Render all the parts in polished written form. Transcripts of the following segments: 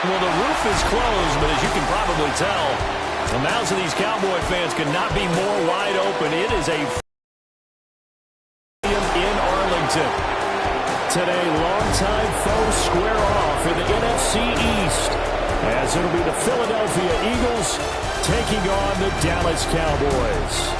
Well, the roof is closed, but as you can probably tell, the mouths of these Cowboy fans could not be more wide open. It is a in Arlington. Today, longtime foes square off in the NFC East, as it'll be the Philadelphia Eagles taking on the Dallas Cowboys.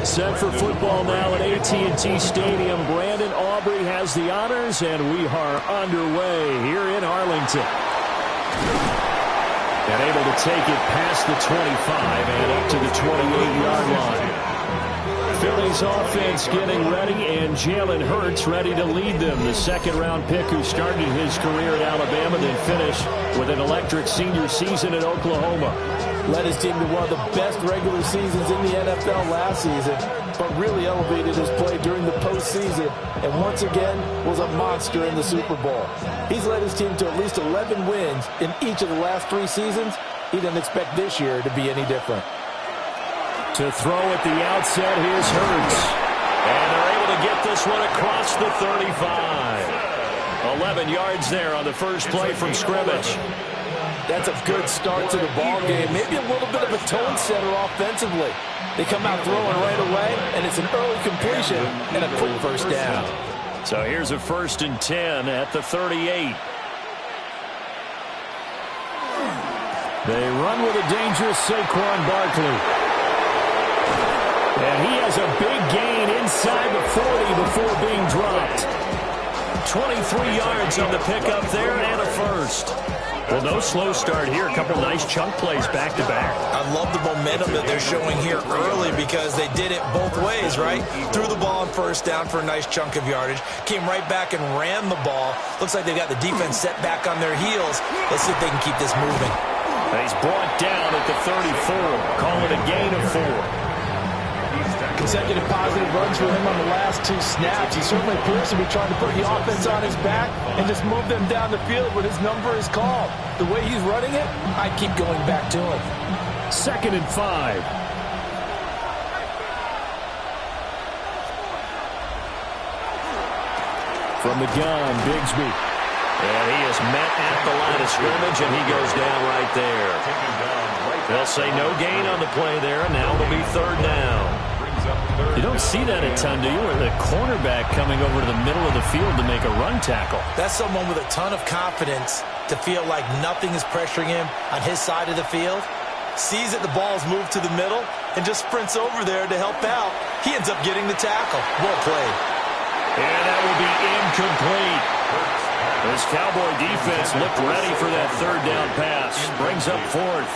Set for football now at AT&T Stadium. Brandon Aubrey has the honors, and we are underway here in Arlington. And able to take it past the 25 and up to the 28-yard line. Philly's offense getting ready, and Jalen Hurts ready to lead them. The second-round pick who started his career at Alabama, then finished with an electric senior season at Oklahoma. Led his team to one of the best regular seasons in the NFL last season, but really elevated his play during the postseason, and once again was a monster in the Super Bowl. He's led his team to at least 11 wins in each of the last 3 seasons. He didn't expect this year to be any different. To throw at the outset, here's Hurts. And they're able to get this one across the 35. 11 yards there on the first play from scrimmage. That's a good start to the ball game. Maybe a little bit of a tone setter offensively. They come out throwing right away, and it's an early completion and a quick first down. So here's a 1st and 10 at the 38. They run with a dangerous Saquon Barkley. And he has a big gain inside the 40 before being dropped. 23 yards on the pickup there and a first. Well, no slow start here. A couple nice chunk plays back-to-back. I love the momentum that they're showing here early because they did it both ways, right? Threw the ball on first down for a nice chunk of yardage. Came right back and ran the ball. Looks like they've got the defense set back on their heels. Let's see if they can keep this moving. And he's brought down at the 34. Call it a gain of 4. Consecutive positive runs for him on the last 2 snaps. He certainly appears to be trying to put the offense on his back and just move them down the field when his number is called. The way he's running it, I keep going back to him. 2nd and 5. From the gun, Bigsby. And he is met at the line of scrimmage, and he goes down right there. They'll say no gain on the play there, and now it'll be 3rd down. You don't see that a ton, do you? Where the cornerback coming over to the middle of the field to make a run tackle. That's someone with a ton of confidence to feel like nothing is pressuring him on his side of the field. Sees that the ball's moved to the middle and just sprints over there to help out. He ends up getting the tackle. Well played. And that will be incomplete. This Cowboy defense looked ready for that 3rd down pass. Brings up 4th.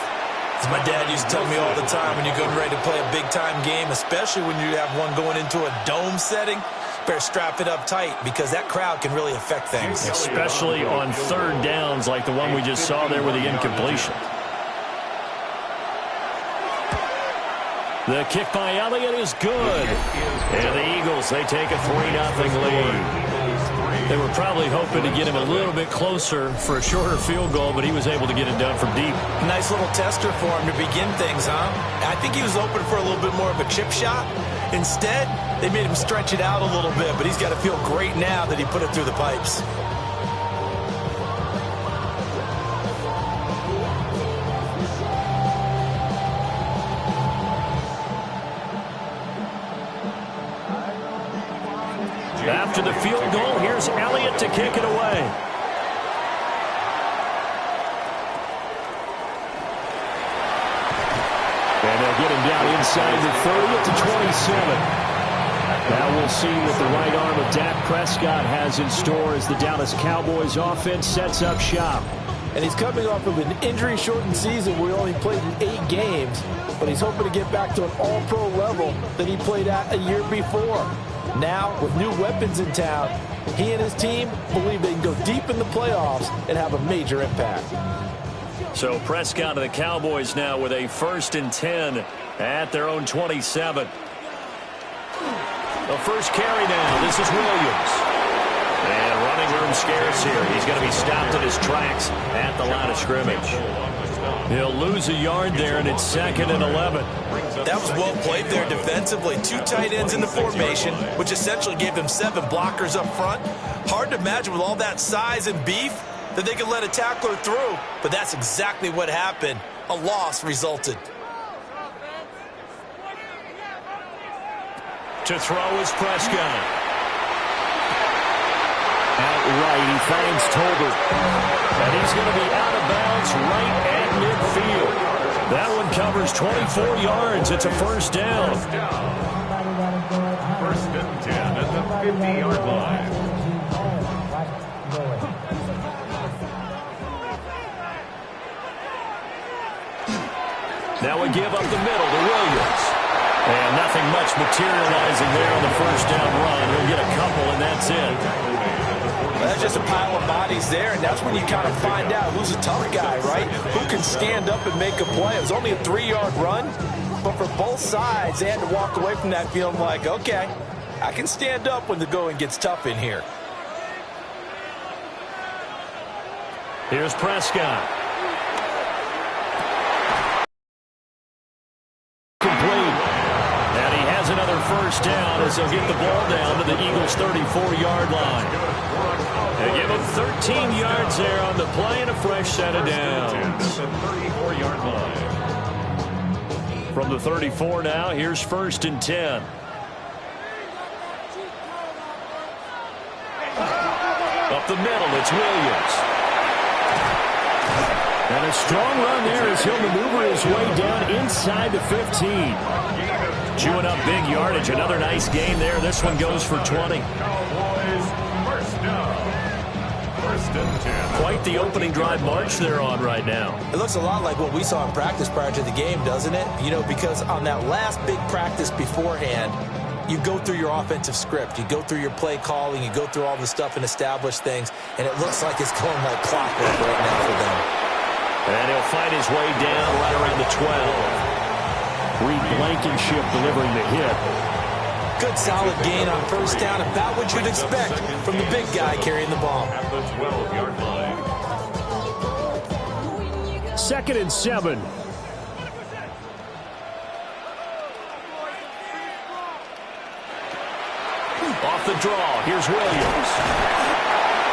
As my dad used to tell me all the time, when you're getting ready to play a big-time game, especially when you have one going into a dome setting, better strap it up tight because that crowd can really affect things. Especially on 3rd downs like the one we just saw there with the incompletion. The kick by Elliott is good. And the Eagles, they take a 3-0 lead. They were probably hoping to get him a little bit closer for a shorter field goal, but he was able to get it done from deep. Nice little tester for him to begin things, huh? I think he was open for a little bit more of a chip shot. Instead, they made him stretch it out a little bit, but he's got to feel great now that he put it through the pipes. After the field goal, here's Elliott to kick it away. And they'll get him down inside the 30 at the 27. Now we'll see what the right arm of Dak Prescott has in store as the Dallas Cowboys offense sets up shop. And he's coming off of an injury-shortened season where he only played in 8 games, but he's hoping to get back to an all-pro level that he played at a year before. Now, with new weapons in town, he and his team believe they can go deep in the playoffs and have a major impact. So Prescott of the Cowboys now with a 1st and 10 at their own 27. The first carry now. This is Williams. And running room scarce here. He's going to be stopped in his tracks at the line of scrimmage. He'll lose a yard there, and it's 2nd and 11. That was well played there defensively. 2 tight ends in the formation, which essentially gave them 7 blockers up front. Hard to imagine with all that size and beef that they could let a tackler through, but that's exactly what happened. A loss resulted. To throw is Prescott. Outright, he finds Tolbert. And he's going to be out of bounds right at midfield. That one covers 24 yards. It's a 1st down. 1st and 10 at the 50-yard line. Now we give up the middle to Williams. And nothing much materializing there on the 1st down run. He'll get a couple, and that's it. That's just a pile of bodies there, and that's when you kind of find out who's a tough guy, right? Who can stand up and make a play. It was only a 3-yard run, but for both sides, they had to walk away from that feeling like, okay, I can stand up when the going gets tough in here. Here's Prescott. Complete. And he has another 1st down as he'll get the ball down to the Eagles' 34-yard line. They give him 13 yards there on the play and a fresh set of downs. 34-yard line. From the 34 now, here's 1st and 10. Up the middle, it's Williams. And a strong run there as he'll maneuver his way down inside the 15. Chewing up big yardage. Another nice game there. This one goes for 20. Quite the opening drive march they're on right now. It looks a lot like what we saw in practice prior to the game, doesn't it? You know, because on that last big practice beforehand, you go through your offensive script. You go through your play calling. You go through all the stuff and establish things. And it looks like it's going like clockwork right now for them. And he'll find his way down right around the 12. Reed Blankenship delivering the hit. Good solid gain on 1st down, about what you'd expect from the big guy carrying the ball. At the 12-yard line. 2nd and 7. Off the draw, here's Williams.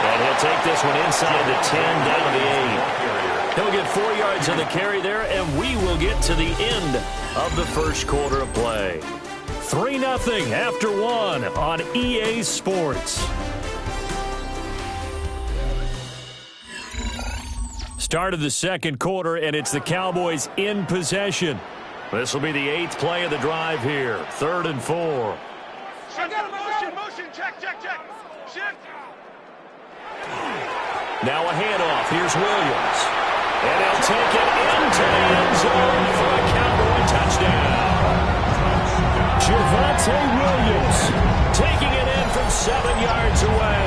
And he'll take this one inside the 10, down to the 8. He'll get 4 yards on the carry there, and we will get to the end of the 1st quarter of play. 3-0 after 1 on EA Sports. Start of the 2nd quarter, and it's the Cowboys in possession. This will be the 8th play of the drive here. 3rd and 4. Motion, check. Shift. Now a handoff. Here's Williams. And he'll take it into the end zone for a Cowboy touchdown. Javonte Williams taking it in from 7 yards away.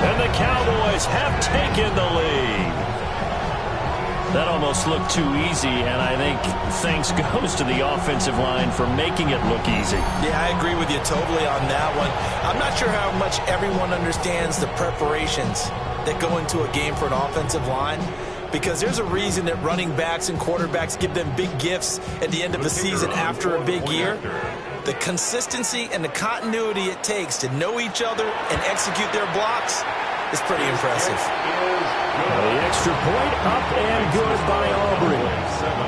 And the Cowboys have taken the lead. That almost looked too easy, and I think thanks goes to the offensive line for making it look easy. Yeah, I agree with you totally on that one. I'm not sure how much everyone understands the preparations that go into a game for an offensive line, because there's a reason that running backs and quarterbacks give them big gifts at the end of the season after a big year. The consistency and the continuity it takes to know each other and execute their blocks is pretty impressive. The extra point up and good by Aubrey.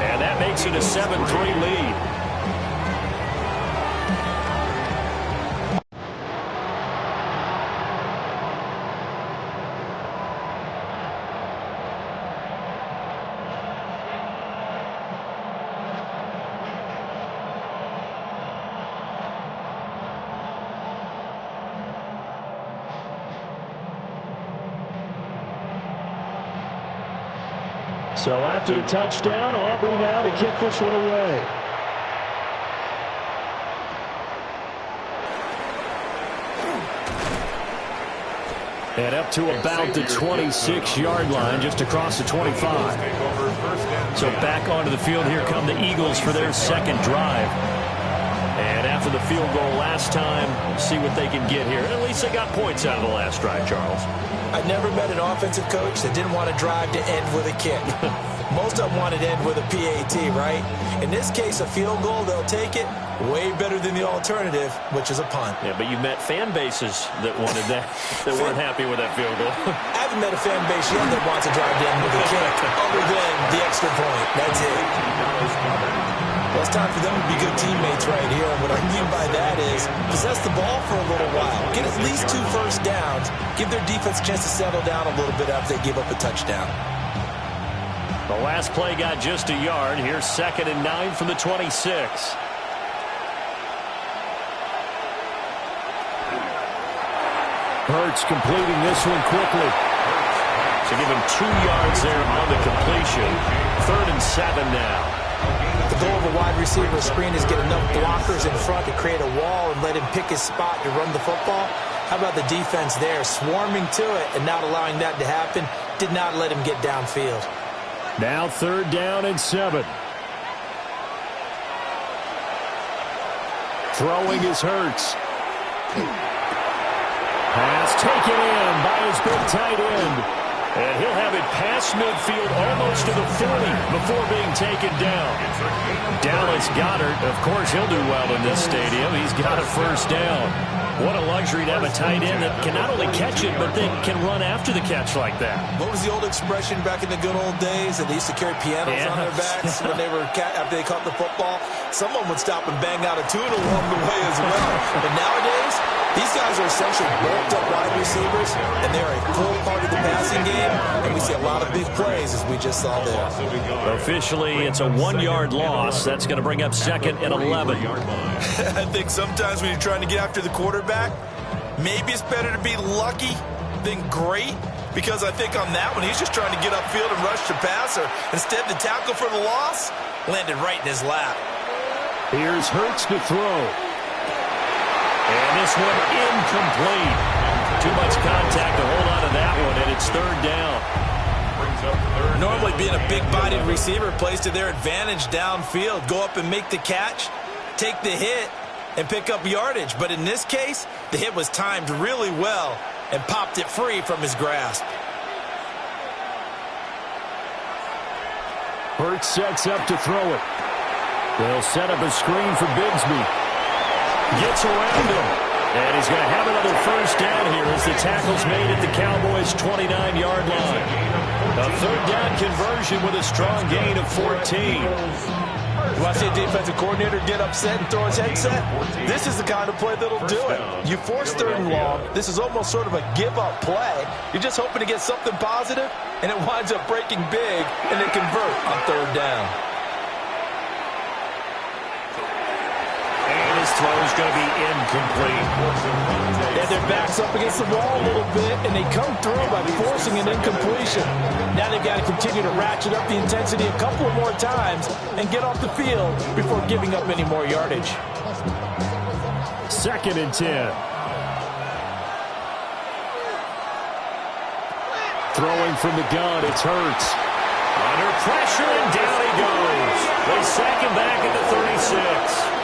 And that makes it a 7-3 lead. So after the touchdown, Aubrey now to kick this one away. And up to about the 26-yard line, just across the 25. So back onto the field, here come the Eagles for their second drive. And after the field goal last time, see what they can get here. At least they got points out of the last drive, Charles. I never met an offensive coach that didn't want to drive to end with a kick. Most of them wanted to end with a PAT, right? In this case, a field goal, they'll take it. Way better than the alternative, which is a punt. Yeah, but you met fan bases that wanted that, that weren't happy with that field goal. I haven't met a fan base yet that wants to drive to end with a kick, other than the extra point. That's it. Well, it's time for them to be good teammates right here. And what I mean by that is possess the ball for a little while. Get at least 2 first downs. Give their defense a chance to settle down a little bit after they give up a touchdown. The last play got just a yard. Here's 2nd and 9 from the 26. Hurts completing this one quickly. So give him 2 yards there on the completion. 3rd and 7 now. The goal of a wide receiver screen is get enough blockers in front to create a wall and let him pick his spot to run the football. How about the defense there, swarming to it and not allowing that to happen? Did not let him get downfield. Now 3rd down and 7. Throwing is Hurts. Pass taken in by his big tight end. And he'll have it past midfield almost to the 40 before being taken down. Dallas Goedert, of course, he'll do well in this stadium. He's got a first down. What a luxury to have a tight end that can not only catch it, but then can run after the catch like that. What was the old expression back in the good old days that they used to carry pianos on their backs when they were after they caught the football? Someone would stop and bang out a tune along the way as well. But nowadays, these guys are essentially bulked up wide receivers, and they're a full part of the passing game, and we see a lot of big plays as we just saw there. Officially, it's a 1-yard loss. That's going to bring up 2nd and 11. I think sometimes when you're trying to get after the quarterback, maybe it's better to be lucky than great, because I think on that one, he's just trying to get upfield and rush the passer. Instead, the tackle for the loss landed right in his lap. Here's Hurts to throw. And this one incomplete. Too much contact to hold on to that one, and it's 3rd down. Normally being a big-bodied receiver plays to their advantage downfield. Go up and make the catch, take the hit, and pick up yardage. But in this case, the hit was timed really well and popped it free from his grasp. Hurts sets up to throw it. They'll set up a screen for Bigsby. Gets around him. And he's going to have another first down here as the tackle's made at the Cowboys' 29-yard line. A 3rd down conversion with a strong gain of 14. You want to see a defensive coordinator get upset and throw his headset? This is the kind of play that'll do it. You force 3rd and long. This is almost sort of a give-up play. You're just hoping to get something positive, and it winds up breaking big, and they convert on 3rd down. And his throw is going to be incomplete. And their back's up against the wall a little bit, and they come through by forcing an incompletion. Now they've got to continue to ratchet up the intensity a couple of more times and get off the field before giving up any more yardage. 2nd and 10. Throwing from the gun, it's Hurts. Under pressure, and down he goes. They sack him back at the 36.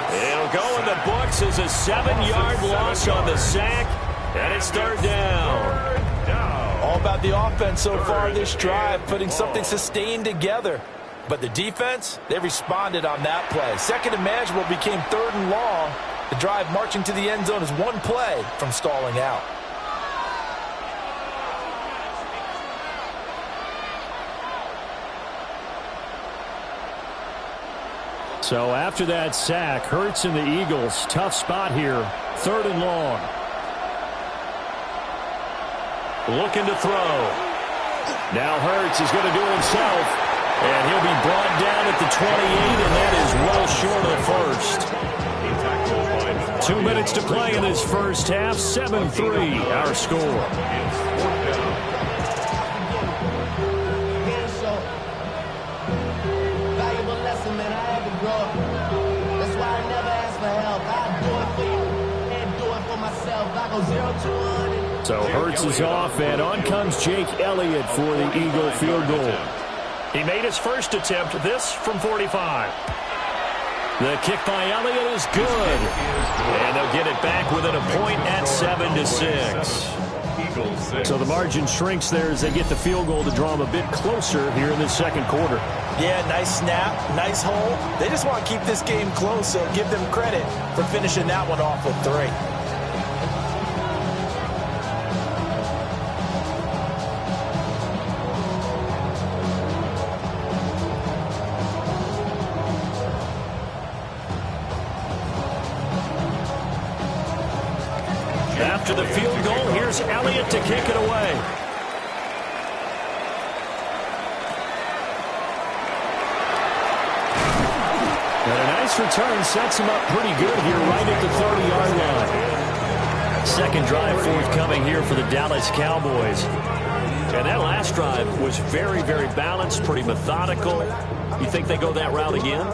It'll go in the books as a 7-yard loss on the sack, and it's 3rd down. All about the offense so far this drive, putting something sustained together. But the defense, they responded on that play. 2nd and manageable became 3rd and long. The drive marching to the end zone is one play from stalling out. So after that sack, Hurts and the Eagles, tough spot here, 3rd and long. Looking to throw. Now Hurts is going to do it himself. And he'll be brought down at the 28, and that is well short of first. 2 minutes to play in this first half, 7-3 our score. So Hurts is off, and on comes Jake Elliott for the Eagle field goal. He made his first attempt, this from 45. The kick by Elliott is good. And they'll get it back within a point at 7-6. So the margin shrinks there as they get the field goal to draw them a bit closer here in the second quarter. Yeah, nice snap, nice hole. They just want to keep this game close, so give them credit for finishing that one off with 3. After the field goal, here's Elliott to kick it away. And a nice return sets him up pretty good here right at the 30-yard line. Second drive forthcoming here for the Dallas Cowboys. And that last drive was very, very balanced, pretty methodical. You think they go that route again?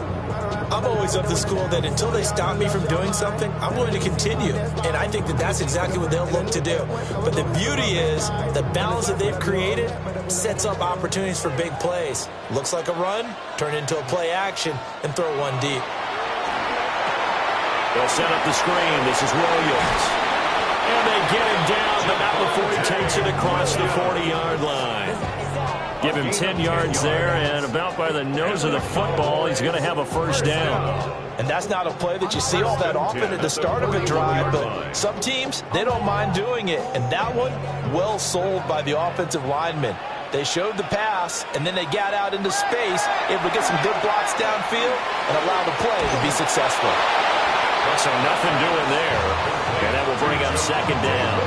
I'm always of the school that until they stop me from doing something, I'm going to continue. And I think that that's exactly what they'll look to do. But the beauty is the balance that they've created sets up opportunities for big plays. Looks like a run, turn into a play action, and throw one deep. They'll set up the screen. This is Williams. And they get him down, but not before he takes it across the 40-yard line. Give him 10 yards there, and about by the nose of the football, he's going to have a first down. And that's not a play that you see all that often at the start of a drive, but some teams, they don't mind doing it. And that one, well sold by the offensive lineman. They showed the pass, and then they got out into space, able to get some good blocks downfield and allow the play to be successful. So nothing doing there, and that will bring up second down.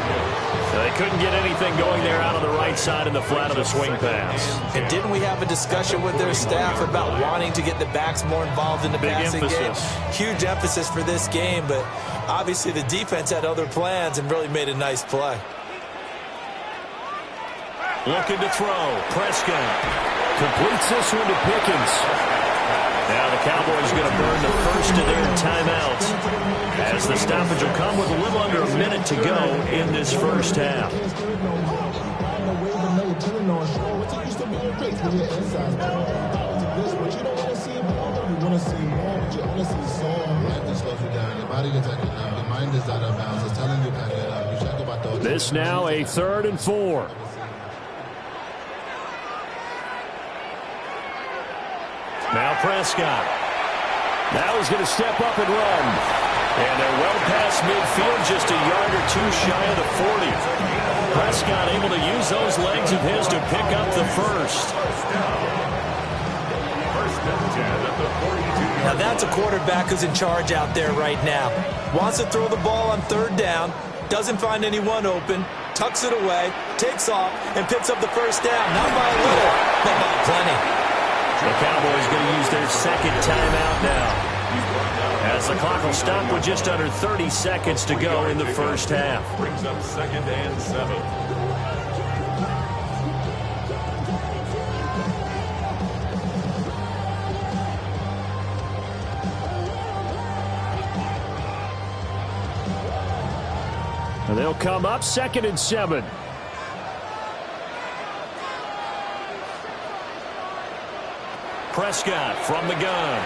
So they couldn't get anything going there out on the right side in the flat of the swing pass. And didn't we have a discussion with their staff about wanting to get the backs more involved in the passing game? Huge emphasis for this game, but obviously the defense had other plans and really made a nice play. Looking to throw. Prescott completes this one to Pickens. Now the Cowboys going to burn the first of their timeouts as the stoppage will come with a little under a minute to go in this first half. This now a 3rd and 4. Now Prescott. Now he's going to step up and run. And they're well past midfield, just a yard or two shy of the 40. Prescott able to use those legs of his to pick up the first. Now that's a quarterback who's in charge out there right now. Wants to throw the ball on 3rd down, doesn't find anyone open, tucks it away, takes off, and picks up the first down. Not by a little, but by plenty. The Cowboys going to use their second timeout now, as the clock will stop with just under 30 seconds to go in the first half. Brings up 2nd and 7. And they'll come up 2nd and 7. Prescott from the gun.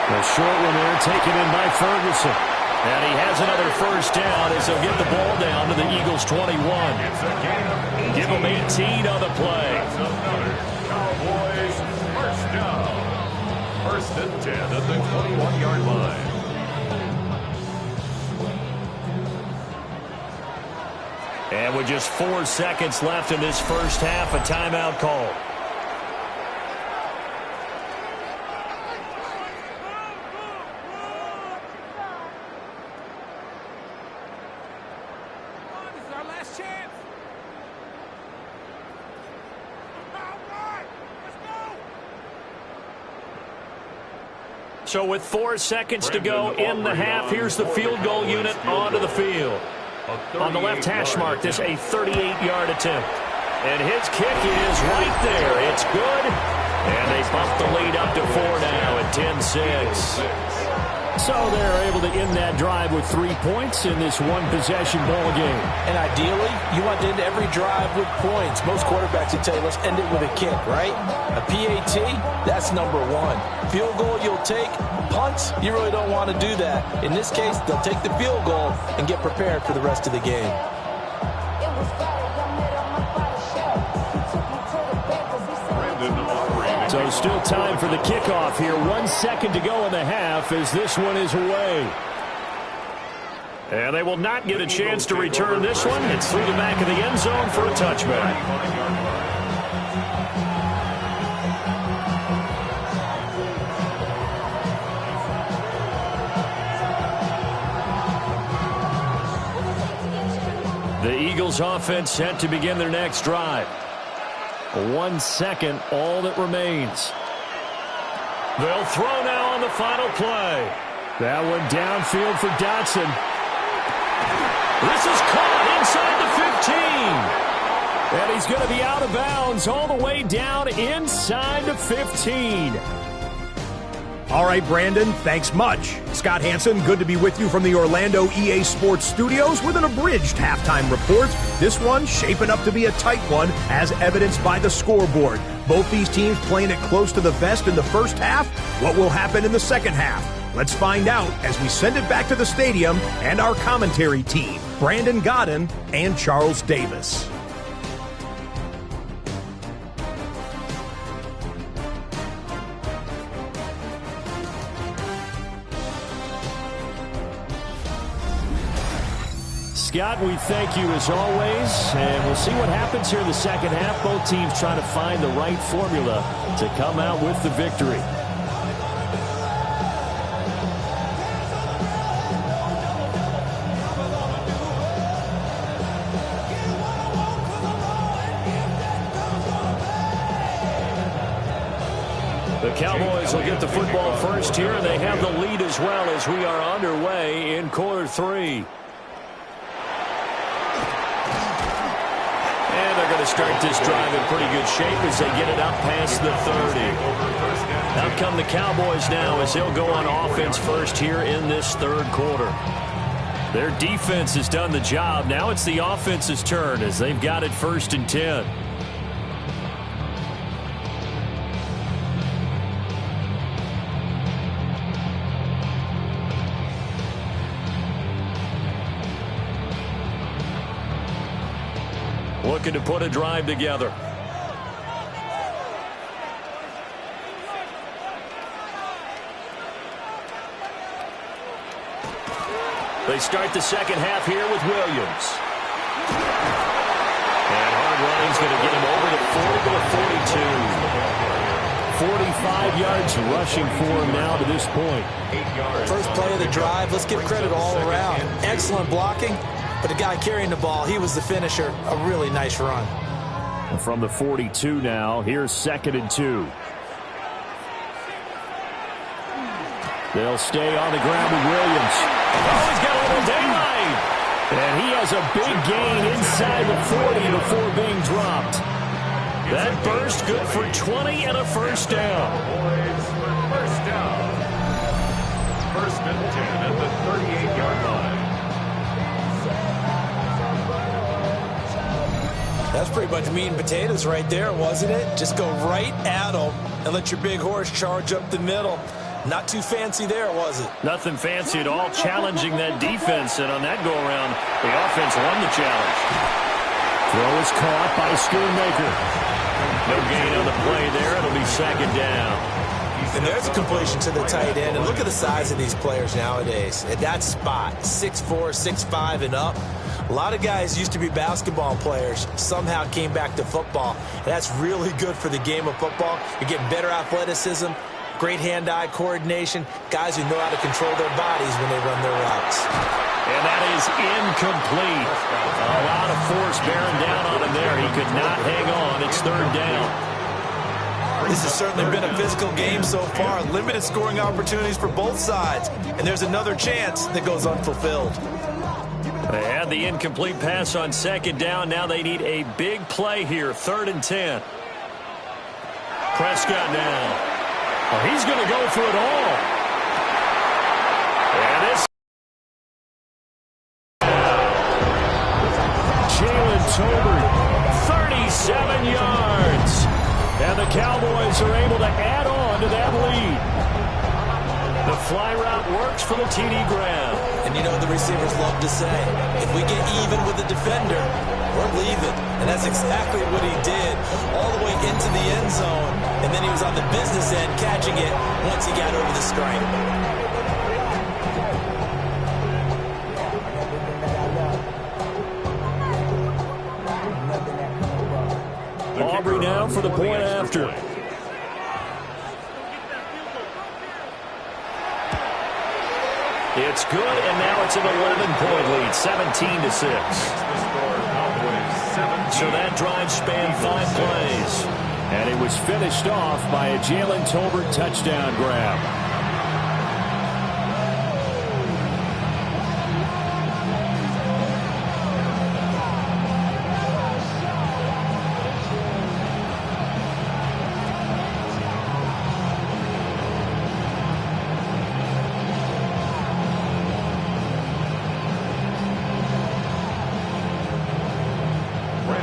The short one there taken in by Ferguson. And he has another first down as they'll get the ball down to the Eagles' 21. Give them 18 on the play. Cowboys first down. 1st and 10 at the 21-yard line. And with just 4 seconds left in this first half, a timeout call. So with 4 seconds to go in the half, here's the field goal unit onto the field. On the left hash mark, this a 38-yard attempt. And his kick is right there. It's good. And they bump the lead up to 4 now at 10-6. So they're able to end that drive with 3 points in this one-possession ball game. And ideally, you want to end every drive with points. Most quarterbacks would tell you, let's end it with a kick, right? A PAT, that's number one. Field goal you'll take. Punts, you really don't want to do that. In this case, they'll take the field goal and get prepared for the rest of the game. So still time for the kickoff here. 1 second to go in the half as this one is away. And they will not get a chance to return this one. It's through the back of the end zone for a touchback. The Eagles offense set to begin their next drive. 1 second, all that remains. They'll throw now on the final play. That one downfield for Dotson. This is caught inside the 15. And he's going to be out of bounds all the way down inside the 15. All right, Brandon, thanks much. Scott Hansen, good to be with you from the Orlando EA Sports Studios with an abridged halftime report. This one shaping up to be a tight one, as evidenced by the scoreboard. Both these teams playing it close to the vest in the first half. What will happen in the second half? Let's find out as we send it back to the stadium and our commentary team, Brandon Godden and Charles Davis. Scott, we thank you as always, and we'll see what happens here in the second half. Both teams trying to find the right formula to come out with the victory. The Cowboys will get the football first here, and they have the lead as well as we are underway in quarter 3. And they're going to start this drive in pretty good shape as they get it up past the 30. Out come the Cowboys now as they'll go on offense first here in this third quarter. Their defense has done the job. Now it's the offense's turn as they've got it 1st and 10. Looking to put a drive together. They start the second half here with Williams. And hard running's going to get him over the 40 to the 42. 45 yards rushing for him now to this point. First play of the drive, let's give credit all around. Excellent blocking. But the guy carrying the ball, he was the finisher. A really nice run. From the 42 now, here's 2nd and 2. They'll stay on the ground with Williams. Oh, he's got a little daylight. And he has a big gain inside the 40 before being dropped. That burst good for 20 and a first down. First down. 1st and 10 at the 38-yard line. That's pretty much meat and potatoes right there, wasn't it? Just go right at them and let your big horse charge up the middle. Not too fancy there, was it? Nothing fancy at all, challenging that defense. And on that go-around, the offense won the challenge. Throw is caught by Schoonmaker. No gain on the play there. It'll be 2nd down. And there's a completion to the tight end. And look at the size of these players nowadays. At that spot, 6'4", 6'5", and up. A lot of guys used to be basketball players, somehow came back to football. That's really good for the game of football. You're getting better athleticism, great hand-eye coordination, guys who know how to control their bodies when they run their routes. And that is incomplete. A lot of force bearing down on him there. He could not hang on. It's 3rd down. This has certainly been a physical game so far. Limited scoring opportunities for both sides. And there's another chance that goes unfulfilled. They had the incomplete pass on 2nd down. Now they need a big play here. 3rd and 10. Prescott now. Well, he's going to go for it all. And this Jalen Tolbert, 37 yards. And the Cowboys are able to add on to that lead. The fly route works for the TD Graham. And you know what the receivers love to say? If we get even with the defender, we're leaving. And that's exactly what he did, all the way into the end zone. And then he was on the business end catching it once he got over the stripe. Aubrey now for the point after. It's good, and now it's an 11-point lead, 17-6. So that drive spanned 5 plays. And it was finished off by a Jalen Tolbert touchdown grab.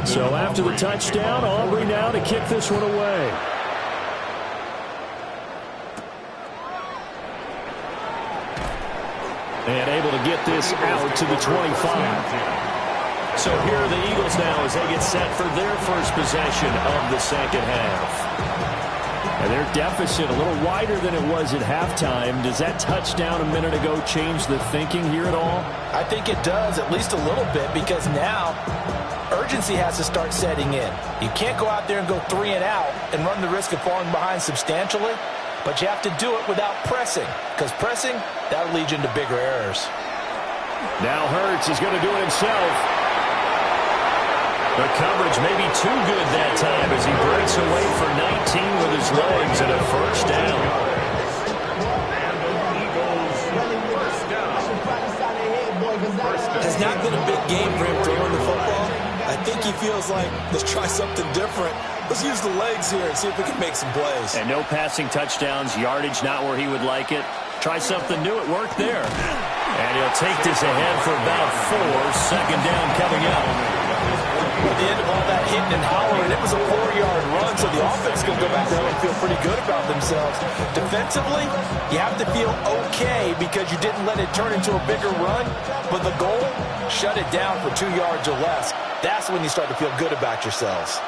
So after the touchdown, Aubrey now to kick this one away. And able to get this out to the 25. So here are the Eagles now as they get set for their first possession of the second half. And their deficit a little wider than it was at halftime. Does that touchdown a minute ago change the thinking here at all? I think it does, at least a little bit, because now urgency has to start setting in. You can't go out there and go 3 and out and run the risk of falling behind substantially, but you have to do it without pressing, because pressing, that'll lead you into bigger errors. Now Hurts is going to do it himself. The coverage may be too good that time as he breaks away for 19 with his legs and a first down. Has not been a big game for him throwing the football. I think he feels like, let's try something different. Let's use the legs here and see if we can make some plays. And no passing touchdowns, yardage not where he would like it. Try something new, it worked there. And he'll take this ahead for about 4. Second down coming up. At the end of all that hitting and hollering, it was a 4-yard run, so the offense can go back there and feel pretty good about themselves. Defensively, you have to feel okay because you didn't let it turn into a bigger run, but the goal, shut it down for 2 yards or less. That's when you start to feel good about yourselves.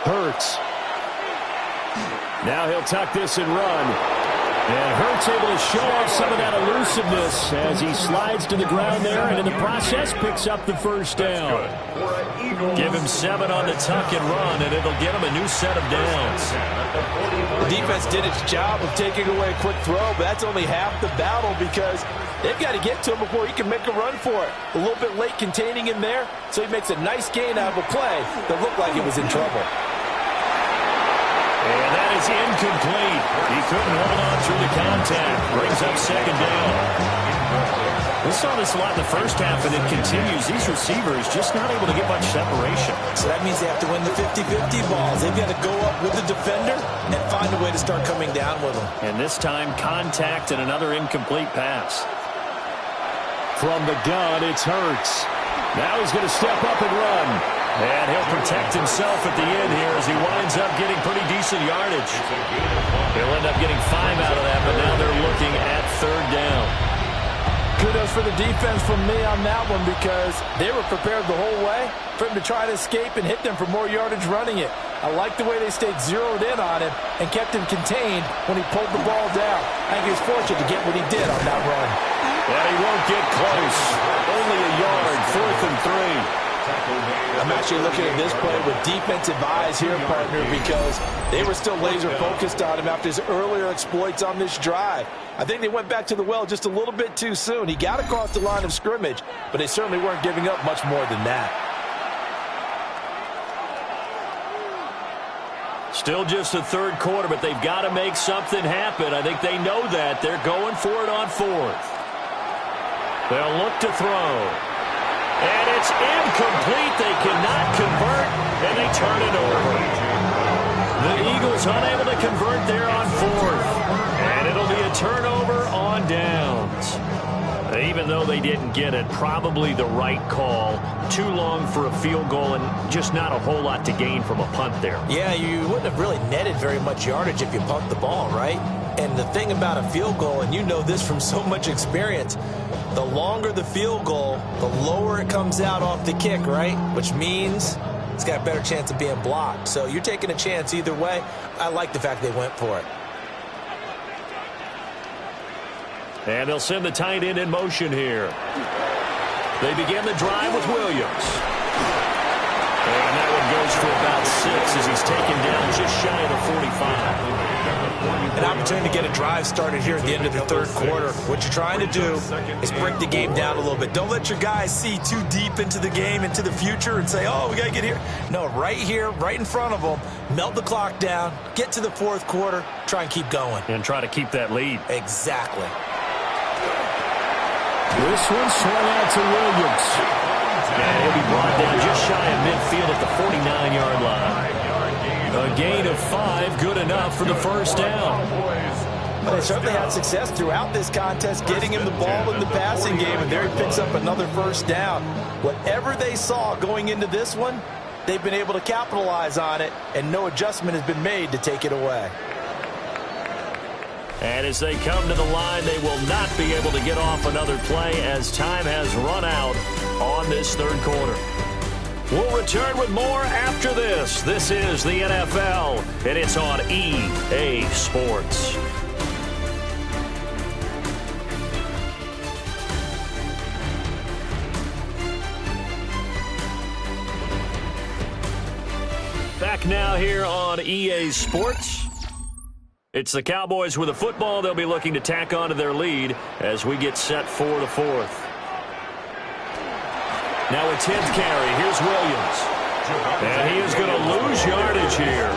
Hurts. Now he'll tuck this and run. And Hurts able to show off some of that elusiveness as he slides to the ground there and in the process picks up the first down. Give him 7 on the tuck and run, and it'll get him a new set of downs. The defense did its job of taking away a quick throw, but that's only half the battle because they've got to get to him before he can make a run for it. A little bit late containing him there, so he makes a nice gain out of a play that looked like it was in trouble. And that is incomplete. He couldn't hold on through the contact. Brings up second down. We saw this a lot in the first half, and it continues. These receivers just not able to get much separation. So that means they have to win the 50-50 balls. They've got to go up with the defender and find a way to start coming down with them. And this time, contact and another incomplete pass. From the gun, it's Hurts. Now he's going to step up and run. And he'll protect himself at the end here as he winds up getting pretty decent yardage. He'll end up getting 5 out of that, but now they're looking at third down. Kudos for the defense from me on that one because they were prepared the whole way for him to try to escape and hit them for more yardage running it. I like the way they stayed zeroed in on him and kept him contained when he pulled the ball down. I think he was fortunate to get what he did on that run. And he won't get close. Only a yard, 4th and 3. I'm actually looking at this play with defensive eyes here, partner, because they were still laser focused on him after his earlier exploits on this drive. I think they went back to the well just a little bit too soon. He got across the line of scrimmage, but they certainly weren't giving up much more than that. Still just the third quarter, but they've got to make something happen. I think they know that. They're going for it on 4th. They'll look to throw. And it's incomplete. They cannot convert, and they turn it over. The Eagles unable to convert there on fourth. And it'll be a turnover on downs. Even though they didn't get it, probably the right call. Too long for a field goal and just not a whole lot to gain from a punt there. Yeah, you wouldn't have really netted very much yardage if you pumped the ball, right? And the thing about a field goal, and you know this from so much experience, the longer the field goal, the lower it comes out off the kick, right? Which means it's got a better chance of being blocked. So you're taking a chance either way. I like the fact they went for it. And they'll send the tight end in motion here. They begin the drive with Williams. And that one goes for about 6 as he's taken down just shy of the 45. An opportunity to get a drive started here at the end of the third quarter. What you're trying to do is break the game down a little bit. Don't let your guys see too deep into the game, into the future, and say, oh, we got to get here. No, right here, right in front of them, melt the clock down, get to the fourth quarter, try and keep going. And try to keep that lead. Exactly. This one swung out to Williams. And he'll be brought down just shy of midfield at the 49-yard line. A gain of 5, good enough for the first down. Well, they certainly had success throughout this contest, getting him the ball in the passing game, and there he picks up another first down. Whatever they saw going into this one, they've been able to capitalize on it, and no adjustment has been made to take it away. And as they come to the line, they will not be able to get off another play as time has run out on this third quarter. We'll return with more after this. This is the NFL, and it's on EA Sports. Back now here on EA Sports. It's the Cowboys with a football. They'll be looking to tack onto their lead as we get set for the fourth. Now a 10th carry. Here's Williams. And he is going to lose yardage here.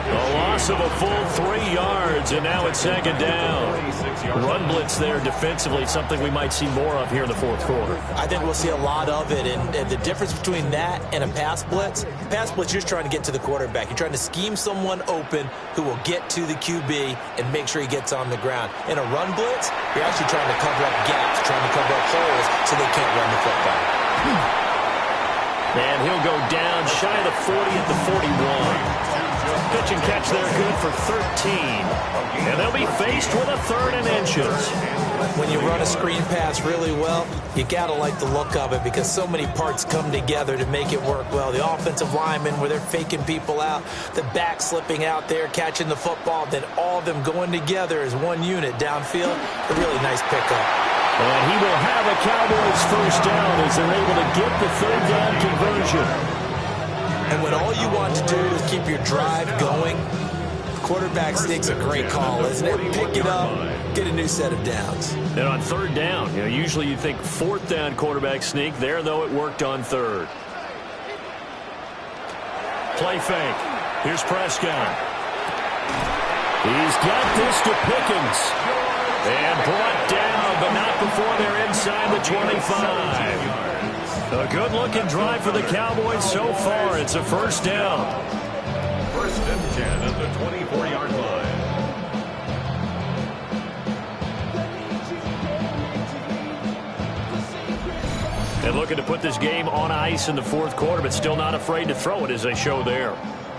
A loss of a full 3 yards, and now it's second down. Run blitz there defensively, something we might see more of here in the fourth quarter. I think we'll see a lot of it, and the difference between that and a pass blitz, you're just trying to get to the quarterback. You're trying to scheme someone open who will get to the QB and make sure he gets on the ground. In a run blitz, you're actually trying to cover up gaps, trying to cover up holes so they can't run the football. And he'll go down shy of the 40 at the 41. Pitch and catch there, good for 13. And they'll be faced with a 3rd and inches. When you run a screen pass really well, you got to like the look of it because so many parts come together to make it work well. The offensive linemen, where they're faking people out, the back slipping out there, catching the football, then all of them going together as one unit downfield. A really nice pickup. And he will have a Cowboys first down as they're able to get the 3rd down conversion. And when all you want to do is keep your drive going, quarterback sneak's a great call, isn't it? Pick it up, get a new set of downs. And on 3rd down, usually you think 4th down quarterback sneak. There, though, it worked on 3rd. Play fake. Here's Prescott. He's got this to Pickens. And brought down, but not before they're inside the 25. A good-looking drive for the Cowboys so far. It's a first down. 1st and 10 at the 24-yard line. And looking to put this game on ice in the fourth quarter, but still not afraid to throw it as they show there.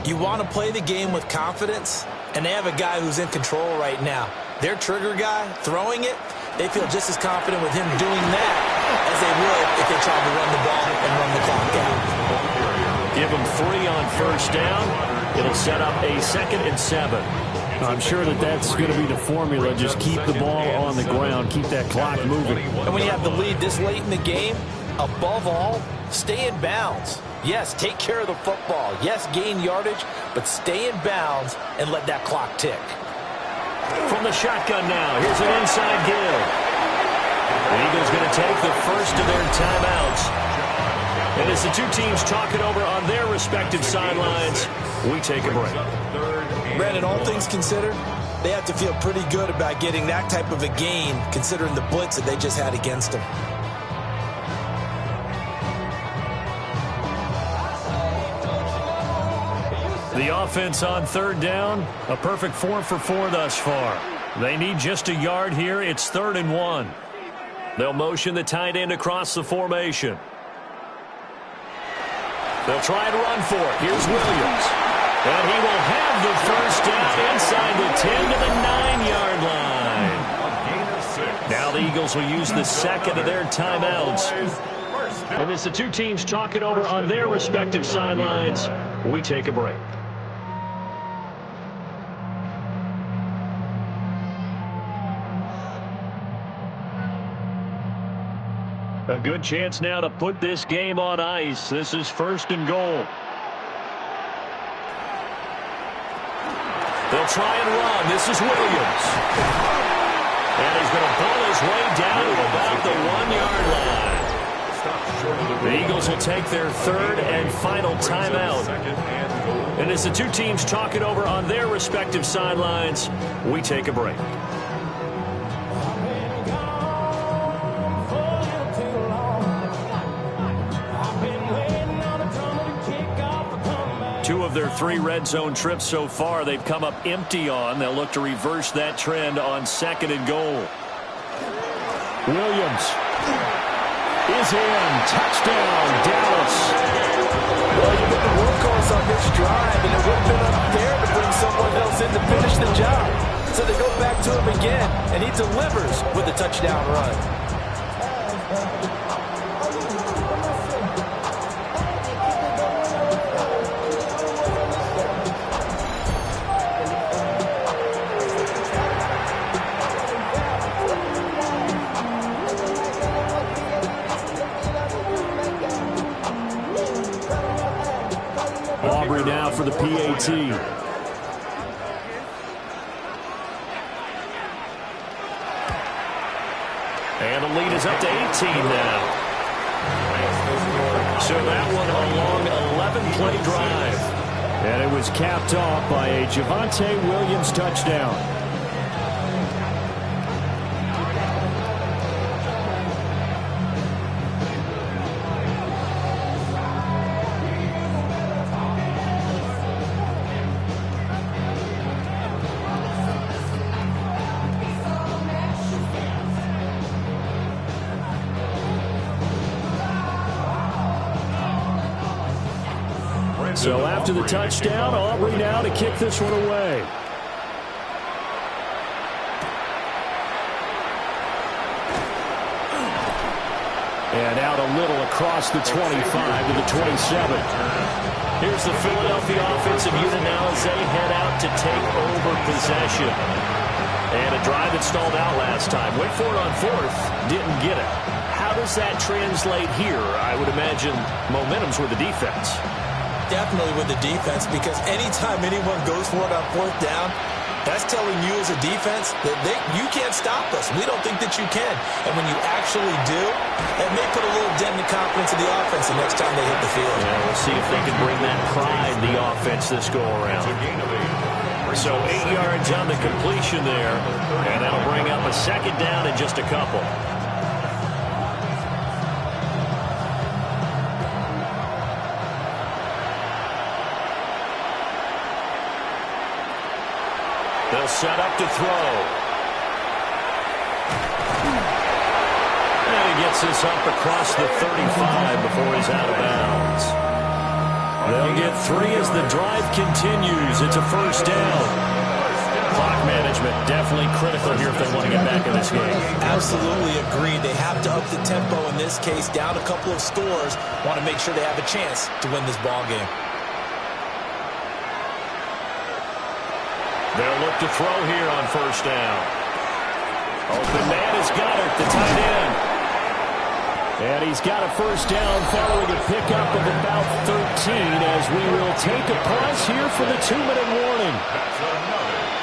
You want to play the game with confidence, and they have a guy who's in control right now. Their trigger guy, throwing it, they feel just as confident with him doing that as they would if they tried to run the ball and run the clock out. Give them 3 on first down. It'll set up a 2nd and 7. I'm sure that's going to be the formula. Just keep the ball on the ground, keep that clock moving. And when you have the lead this late in the game, above all, stay in bounds. Yes, take care of the football. Yes, gain yardage, but stay in bounds and let that clock tick. From the shotgun now, here's an inside give. The Eagles going to take the first of their timeouts. And as the two teams talk it over on their respective sidelines, we take a break. Brandon, all things considered, they have to feel pretty good about getting that type of a gain, considering the blitz that they just had against them. The offense on third down, a perfect 4 for 4 thus far. They need just a yard here. It's 3rd and 1. They'll motion the tight end across the formation. They'll try and run for it. Here's Williams. And he will have the first down inside the 10 to the 9-yard line. Now the Eagles will use the second of their timeouts. And as the two teams talk it over on their respective sidelines, we take a break. A good chance now to put this game on ice. This is 1st and goal. They'll try and run. This is Williams. And he's going to pull his way down to about the 1-yard line. The Eagles will take their 3rd and final timeout. And as the two teams talk it over on their respective sidelines, we take a break. Two of their 3 red zone trips so far, they've come up empty on. They'll look to reverse that trend on 2nd and goal. Williams is in. Touchdown, Dallas. Well, you get the workhorse on this drive, and it would have been unfair to bring someone else in to finish the job. So they go back to him again, and he delivers with a touchdown run. Aubrey now for the PAT. And the lead is up to 18 now. So that one a long 11-play drive. And it was capped off by a Javonte Williams touchdown. So after the touchdown, Aubrey now to kick this one away. And out a little across the 25 to the 27. Here's the Philadelphia offensive unit now as they head out to take over possession. And a drive that stalled out last time. Went for it on 4th, didn't get it. How does that translate here? I would imagine momentum's with the defense. Definitely with the defense, because anytime anyone goes for it on 4th down, that's telling you as a defense that you can't stop us. We don't think that you can. And when you actually do, it may put a little dent in the confidence of the offense the next time they hit the field. Yeah, we'll see if they can bring that pride, the offense, this go-around. So 8 yards on the completion there, and that'll bring up a 2nd down in just a couple. They'll set up to throw. And he gets this up across the 35 before he's out of bounds. They'll get 3 as the drive continues. It's a 1st down. Clock management definitely critical here if they want to get back in this game. Absolutely agreed. They have to up the tempo in this case, down a couple of scores. Want to make sure they have a chance to win this ball game. They'll look to throw here on 1st down. Open man is Goddard, the tight end. And he's got a 1st down following a pickup of about 13 as we will take a pause here for the 2-minute warning.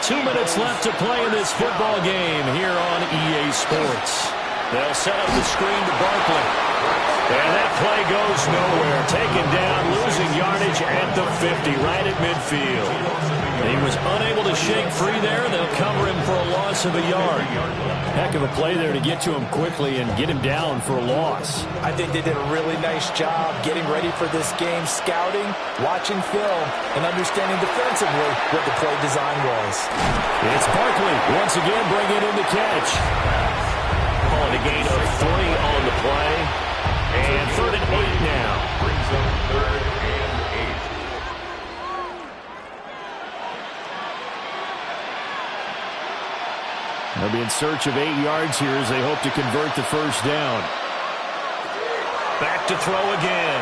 2 minutes left to play in this football game here on EA Sports. They'll set up the screen to Barkley. And that play goes nowhere. Taken down, losing yardage at the 50 right at midfield. He was unable to shake free there. They'll cover him for a loss of a yard. Heck of a play there to get to him quickly and get him down for a loss. I think they did a really nice job getting ready for this game, scouting, watching film, and understanding defensively what the play design was. It's Barkley once again bringing in the catch. Calling a gain of 3 on the play. And 3rd and 8 now. Brings up 3rd and 8. They'll be in search of 8 yards here as they hope to convert the first down. Back to throw again.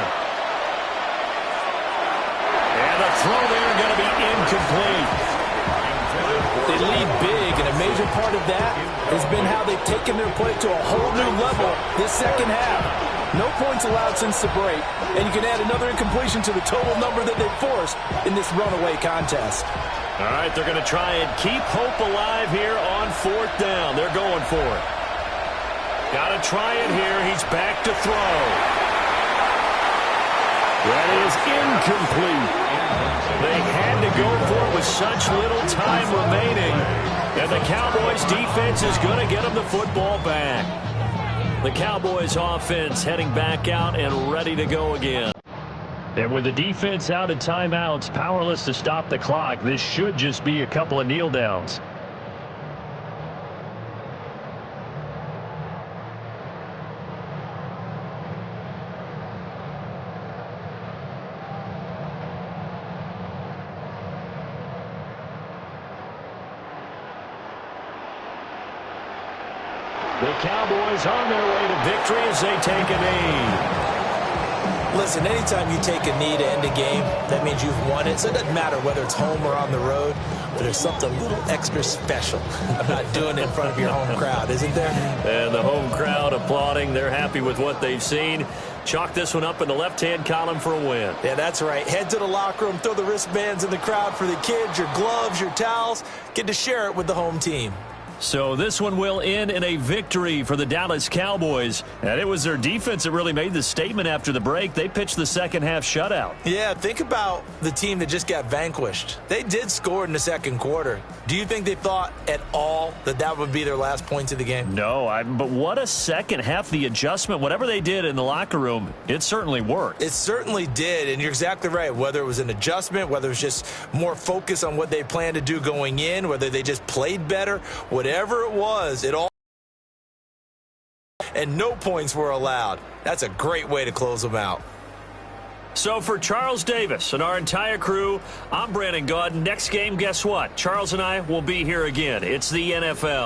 And the throw there going to be incomplete. They lead big, and a major part of that has been how they've taken their play to a whole new level this second half. No points allowed since the break, and you can add another incompletion to the total number that they've forced in this runaway contest. All right, they're going to try and keep hope alive here on 4th down. They're going for it. Got to try it here. He's back to throw. That is incomplete. They had to go for it with such little time remaining. And the Cowboys defense is going to get them the football back. The Cowboys offense heading back out and ready to go again. And with the defense out at timeouts, powerless to stop the clock, this should just be a couple of kneel downs. The Cowboys on their way to victory as they take a knee. Listen, anytime you take a knee to end a game, that means you've won it. So it doesn't matter whether it's home or on the road, but there's something a little extra special about doing it in front of your home crowd, isn't there? And the home crowd applauding. They're happy with what they've seen. Chalk this one up in the left-hand column for a win. Yeah, that's right. Head to the locker room, throw the wristbands in the crowd for the kids, your gloves, your towels. Get to share it with the home team. So this one will end in a victory for the Dallas Cowboys. And it was their defense that really made the statement after the break. They pitched the second-half shutout. Yeah, think about the team that just got vanquished. They did score in the second quarter. Do you think they thought at all that that would be their last points of the game? No, but what a second half. The adjustment, whatever they did in the locker room, it certainly worked. It certainly did, and you're exactly right. Whether it was an adjustment, whether it was just more focus on what they planned to do going in, whether they just played better, whatever it was, it all, and no points were allowed. That's a great way to close them out. So for Charles Davis and our entire crew, I'm Brandon Gaudin. Next game, guess what? Charles and I will be here again. It's the NFL.